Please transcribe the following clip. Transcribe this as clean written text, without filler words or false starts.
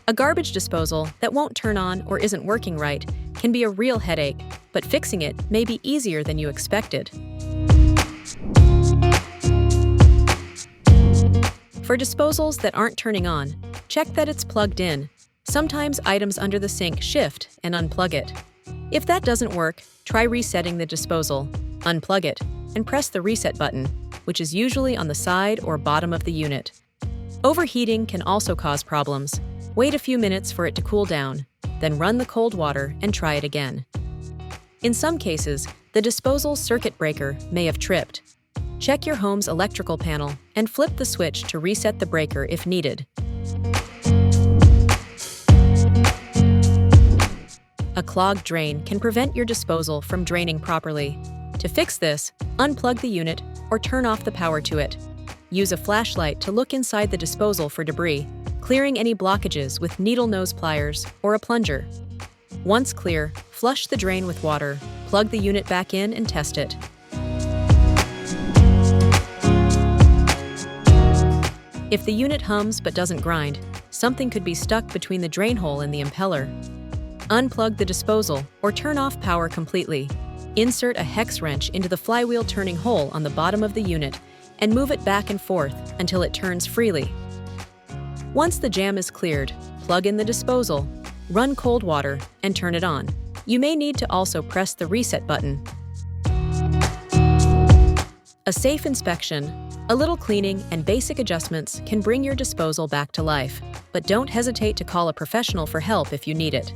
A garbage disposal that won't turn on or isn't working right can be a real headache, but fixing it may be easier than you expected. For disposals that aren't turning on, check that it's plugged in. Sometimes items under the sink shift and unplug it. If that doesn't work, try resetting the disposal, unplug it, and press the reset button, which is usually on the side or bottom of the unit. Overheating can also cause problems. Wait a few minutes for it to cool down, then run the cold water and try it again. In some cases, the disposal circuit breaker may have tripped. Check your home's electrical panel and flip the switch to reset the breaker if needed. A clogged drain can prevent your disposal from draining properly. To fix this, unplug the unit or turn off the power to it. Use a flashlight to look inside the disposal for debris, clearing any blockages with needle nose pliers or a plunger. Once clear, flush the drain with water, plug the unit back in and test it. If the unit hums but doesn't grind, something could be stuck between the drain hole and the impeller. Unplug the disposal or turn off power completely. Insert a hex wrench into the flywheel turning hole on the bottom of the unit and move it back and forth until it turns freely. Once the jam is cleared, plug in the disposal, run cold water, and turn it on. You may need to also press the reset button. A safe inspection, a little cleaning, and basic adjustments can bring your disposal back to life, but don't hesitate to call a professional for help if you need it.